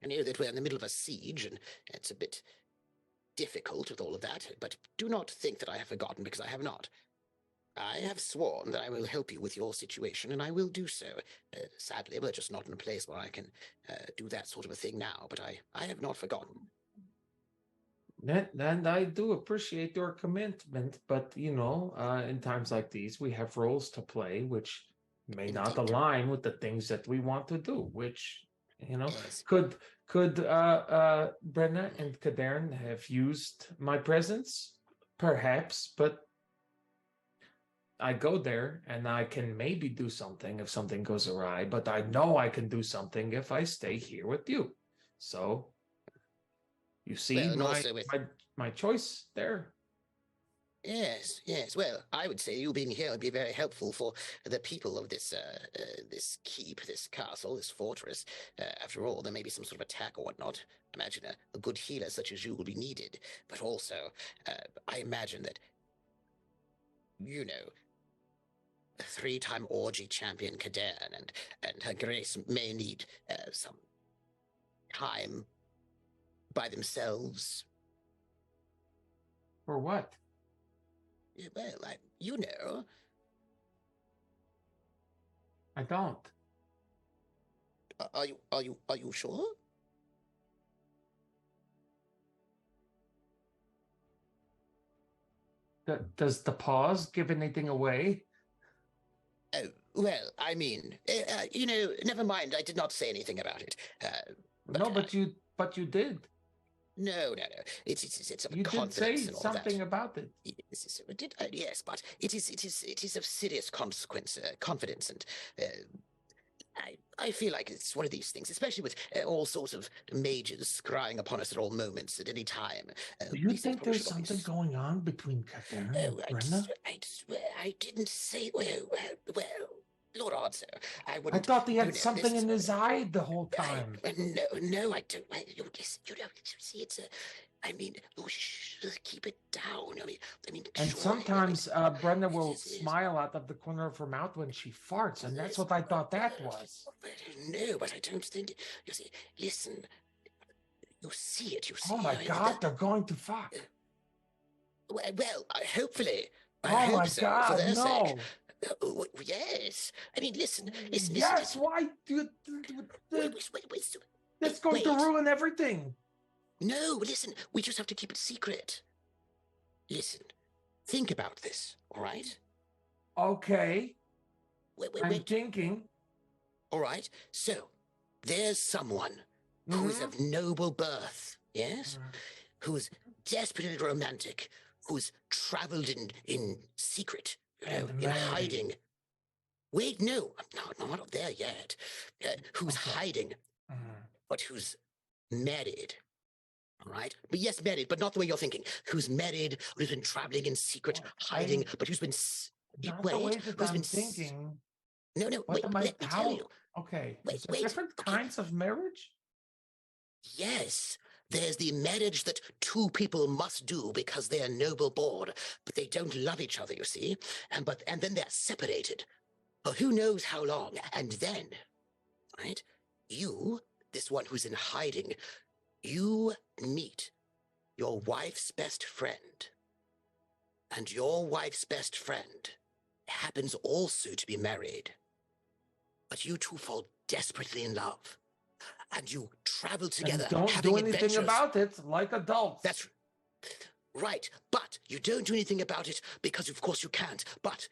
I know that we're in the middle of a siege, and it's a bit difficult with all of that, but do not think that I have forgotten, because I have not. I have sworn that I will help you with your situation, and I will do so. Sadly, we're just not in a place where I can do that sort of a thing now, but I have not forgotten. And I do appreciate your commitment, but in times like these, we have roles to play, which may not Indeed. align with the things that we want to do. Which Yes. could Brenna and Kadern have used my presence, perhaps, but I go there and I can maybe do something if something goes awry, but I know I can do something if I stay here with you. So you see Well, and also with my choice there. yes, yes. Well, I would say you being here would be very helpful for the people of this this keep, this castle, this fortress. After all, there may be some sort of attack or whatnot. Imagine a good healer such as you will be needed. But also, I imagine that a three-time orgy champion Kadan and her grace may need some time by themselves. For what? Well, I don't. Are you sure? Does the pause give anything away? Oh, well, I mean, never mind. I did not say anything about it. No, but you did. No. It's of You did confidence say and all something that. about it. Yes, but it is of serious consequence, confidence, and I feel like it's one of these things, especially with all sorts of mages scrying upon us at all moments, at any time. Do you These things think probably there's should not be something going on between Kadern and Oh, Brenna? I swear, I didn't say. Well, Lord Ardzo, I I wouldn't. thought he You had know, this something is. in his eye the whole time. No, I don't. Listen, see, it's a. I mean, keep it down. I mean, And sure. sometimes Brenda will This is. smile out of the corner of her mouth when she farts, and that's what I thought that was. No, but I don't think. You see, listen. You see it. You see. Oh my God, they're going to fuck. Well, hopefully. I Oh my hope so, for God, their sake. no. Yes. I mean, listen. Yes, why? That's going to ruin everything. No, listen. We just have to keep it secret. Listen. Think about this, all right? Okay. Wait. I'm thinking. All right. So, there's someone who is of noble birth, yes? Who's desperately romantic, who's traveled in secret, in hiding. Wait, no, I'm not there yet. Who's hiding, but who's married. All right? But yes, married, but not the way you're thinking. Who's married, who's been traveling in secret, hiding, but who's been... Not the way that I'm thinking. No, wait, let me tell you. Okay, Wait, is there different kinds of marriage? Yes. There's the marriage that two people must do because they are noble born, but they don't love each other, you see. And then they're separated for who knows how long. And then, right, you, this one who's in hiding, you meet your wife's best friend. And your wife's best friend happens also to be married. But you two fall desperately in love. And you travel together, and don't having do anything adventures. About it, like adults. That's right. But you don't do anything about it because, of course, you can't. But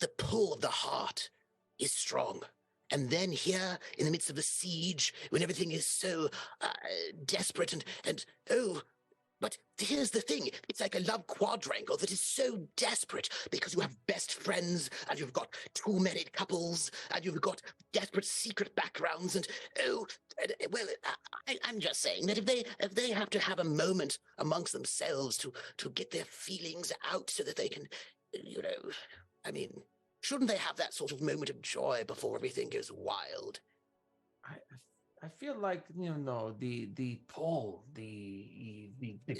the pull of the heart is strong. And then here, in the midst of the siege, when everything is so desperate and but here's the thing. It's like a love quadrangle that is so desperate because you have best friends and you've got two married couples and you've got desperate secret backgrounds and I'm just saying that if they have to have a moment amongst themselves to get their feelings out so that they can, I mean, shouldn't they have that sort of moment of joy before everything goes wild? I feel like the pull, the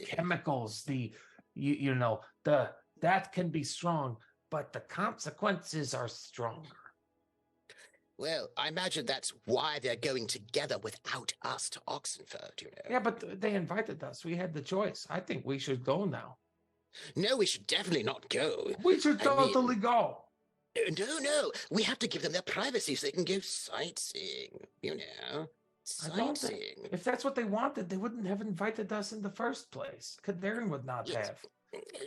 chemicals, that can be strong, but the consequences are stronger. Well, I imagine that's why they're going together without us to Oxenford, you know. Yeah, but they invited us. We had the choice. I think we should go now. No, we should definitely not go. We should I mean, totally go. no. We have to give them their privacy so they can go sightseeing, you know. I don't think Sightseeing. if that's what they wanted, they wouldn't have invited us in the first place. Kadarin would not Yes. have.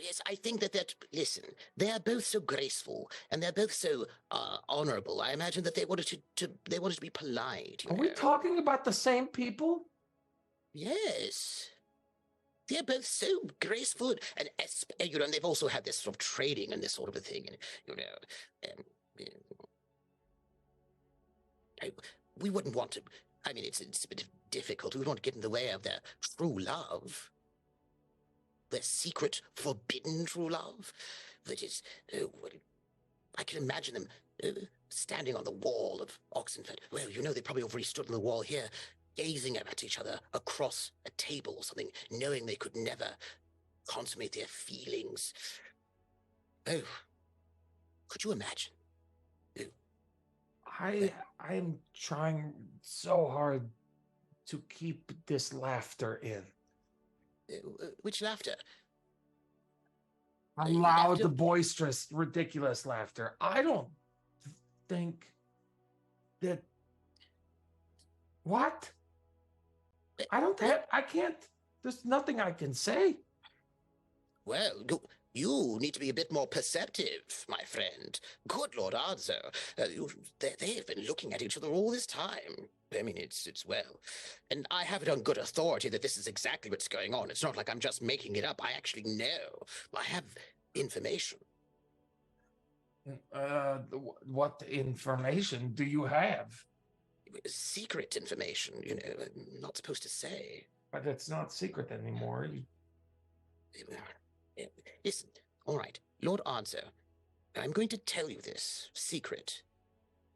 Yes, I think that listen, they are both so graceful and they're both so honorable. I imagine that they wanted to be polite. You Are know? we talking about the same people? Yes. They're both so graceful and you know, and they've also had this sort of training and this sort of a thing, and you know, we wouldn't want to. I mean, it's a bit difficult. We would want to get in the way of their true love. Their secret, forbidden true love. That is, I can imagine them standing on the wall of Oxenford. Well, you know, they probably already stood on the wall here, gazing at each other across a table or something, knowing they could never consummate their feelings. Oh, could you imagine? I'm trying so hard to keep this laughter in. Which laughter? Loud, boisterous, ridiculous laughter. I don't think that. What? I can't. There's nothing I can say. Well, you need to be a bit more perceptive, my friend. Good Lord Ardzo. They've been looking at each other all this time. I mean, it's well. And I have it on good authority that this is exactly what's going on. It's not like I'm just making it up. I actually know. I have information. What information do you have? Secret information, you know, I'm not supposed to say. But it's not secret anymore. Listen, all right, Lord Ardzo, I'm going to tell you this secret,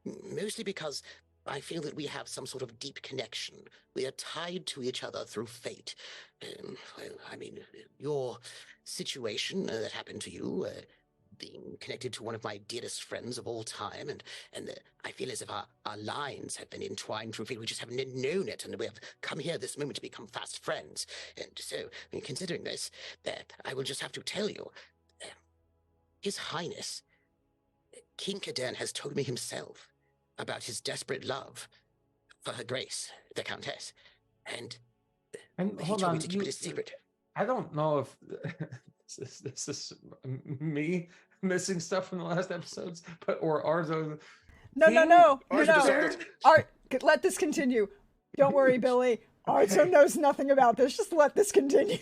mostly because I feel that we have some sort of deep connection. We are tied to each other through fate. Well, I mean, your situation that happened to you, being connected to one of my dearest friends of all time, and I feel as if our lines have been entwined through fate. We just haven't known it, and we have come here this moment to become fast friends. And so, I mean, considering this, I will just have to tell you, His Highness, King Kadern, has told me himself about his desperate love for Her Grace, the Countess, and he hold told on, me to keep it a secret. I don't know if this is me missing stuff from the last episodes, or Arzo. No. Art, let this continue. Don't worry, Billy. Arzo knows nothing about this. Just let this continue.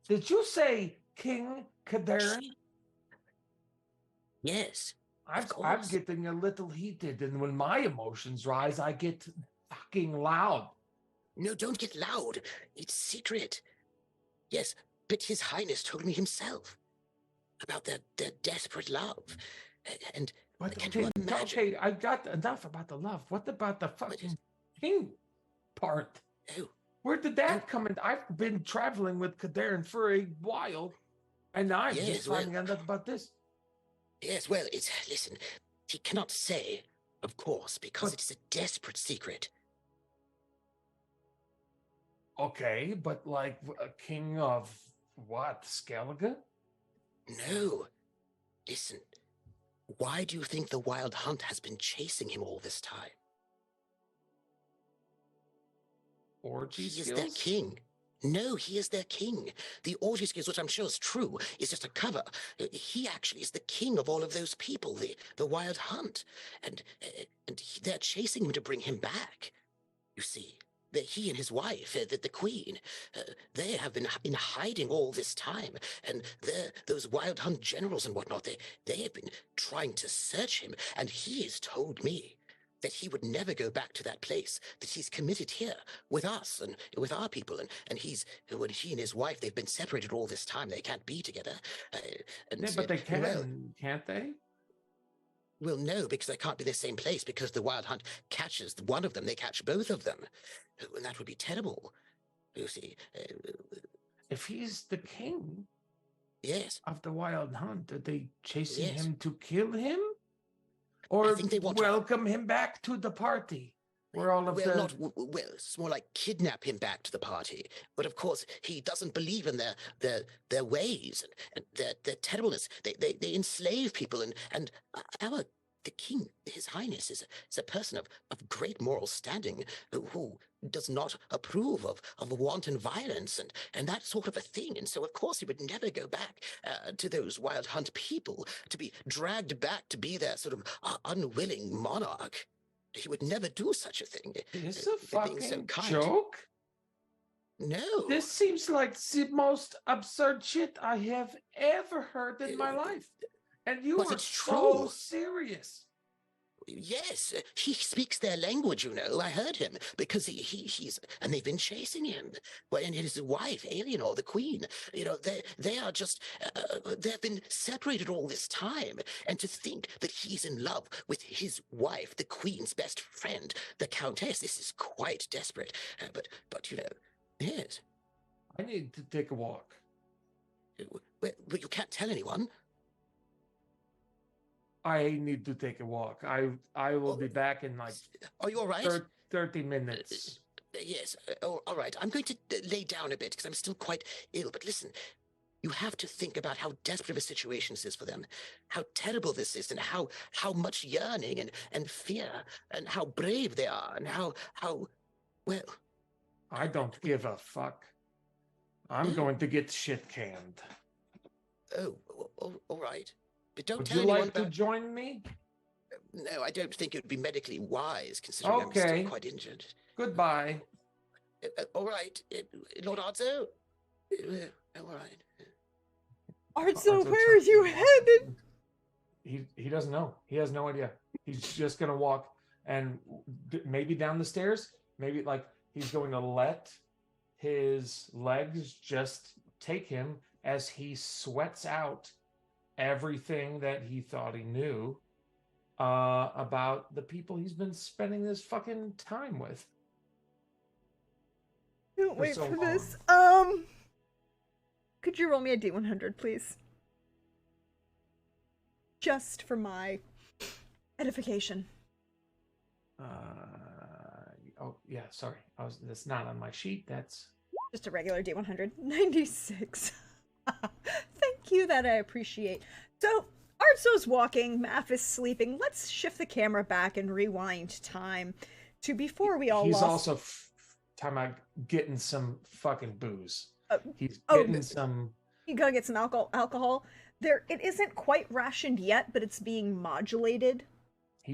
Did you say King Kadern? Yes. I'm getting a little heated, and when my emotions rise, I get fucking loud. No, don't get loud. It's secret. Yes, but His Highness told me himself about their desperate love. And can't you imagine? Okay, I got enough about the love. What about the fucking king part? Oh. Where did that come in? I've been traveling with Kadern for a while, and now I'm just finding out about this. Yes, well, listen, he cannot say, of course, because it's a desperate secret. Okay, but like a king of what, Skellige? No. Listen, why do you think the Wild Hunt has been chasing him all this time? Orgy skills? He is their king. No, he is their king. The orgy skills, which I'm sure is true, is just a cover. He actually is the king of all of those people, the Wild Hunt. And they're chasing him to bring him back. You see, he and his wife, the queen, they have been in hiding all this time. And those Wild Hunt generals and whatnot, they have been trying to search him. And he has told me that he would never go back to that place, that he's committed here with us and with our people. And he and his wife, they've been separated all this time. They can't be together. But they can, can't they? Well, no, because they can't be in the same place, because the Wild Hunt catches one of them. They catch both of them. And that would be terrible. You see. If he's the king yes. of the Wild Hunt, are they chasing him to kill him? Or think they want welcome him back to the party. Where all of well, well, it's more like kidnap him back to the party. But of course, he doesn't believe in their ways and their terribleness. They enslave people, and the king, His Highness, is a person of great moral standing who does not approve of wanton violence and that sort of a thing. And so, of course, he would never go back to those Wild Hunt people to be dragged back to be their sort of unwilling monarch. He would never do such a thing. Is this a fucking so kind. joke? No. This seems like the most absurd shit I have ever heard in my life. And you But were it's so true. serious. Yes, he speaks their language, I heard him, because he's, and they've been chasing him. Well, and his wife, Eleanor, the queen, they are just, they've been separated all this time. And to think that he's in love with his wife, the queen's best friend, the countess, this is quite desperate. But yes. I need to take a walk. But you can't tell anyone. I need to take a walk. I will be back in like Are you all right? 30 minutes. Yes. All right. I'm going to lay down a bit because I'm still quite ill. But listen, you have to think about how desperate of a situation this is for them, how terrible this is, and how much yearning and fear, and how brave they are, and how well. I don't give a fuck. I'm going to get shit canned. Oh, all right. But don't Would tell you anyone like to join me? No, I don't think it would be medically wise, considering I'm Okay. still quite injured. Goodbye. All right, Lord Ardzo. All right. Ardzo, where are you headed? He doesn't know. He has no idea. He's just gonna walk and maybe down the stairs. Maybe like he's going to let his legs just take him as he sweats out everything that he thought he knew about the people he's been spending this fucking time with. Don't wait so for long. this. Could you roll me a D100, please? Just for my edification. Oh yeah, sorry. That's not on my sheet. That's Just a regular D100. 96. Thank you, that I appreciate. So, Ardzo's walking, Math is sleeping. Let's shift the camera back and rewind time to before we all he's lost... also time out getting some fucking booze. He's oh, getting some. You gotta get some alcohol. It isn't quite rationed yet, but it's being modulated. He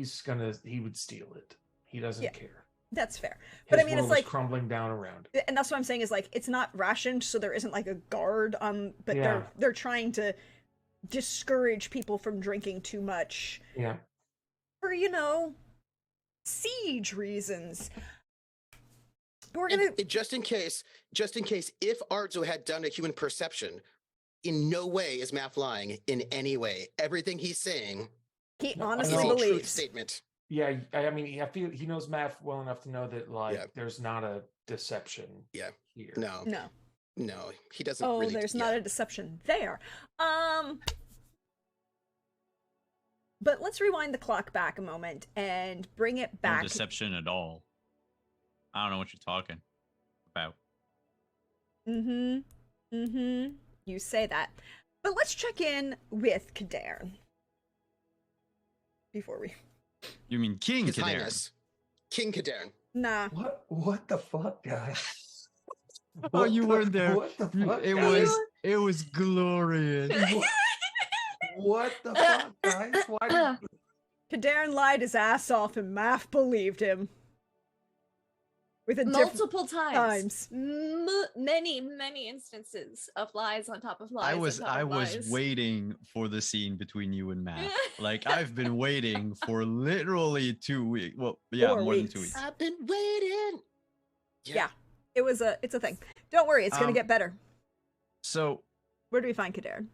would steal it. He doesn't care. That's fair. His But I mean, world it's like is crumbling down around. And that's what I'm saying is like it's not rationed, so there isn't like a guard on. But Yeah. they're trying to discourage people from drinking too much Yeah. for siege reasons. But we're gonna. And just in case, if Ardzo had done a human perception, in no way is Math lying in any way. Everything he's saying He No, honestly is a truth believes. statement. Yeah, I mean, I feel he knows math well enough to know that like Yeah. there's not a deception. Yeah. Here. No, he doesn't. Oh, really, there's yeah. not a deception there. But let's rewind the clock back a moment and bring it back. No deception at all. I don't know what you're talking about. You say that. But let's check in with Kadern. Before we... You mean King His Kadern? Highness, King Kadern. Nah. What the fuck, guys? Oh, you weren't there. What the fuck? It guys? was glorious. What the fuck, guys? Why? Kadern lied his ass off and Math believed him. With a Multiple times. times. Many instances of lies on top of lies. I was waiting for the scene between you and Matt. Like I've been waiting for literally 2 weeks. Well, yeah, 4 more weeks. than 2 weeks. I've been waiting. Yeah. It's a thing. Don't worry, it's gonna get better. So Where do we find Kadern?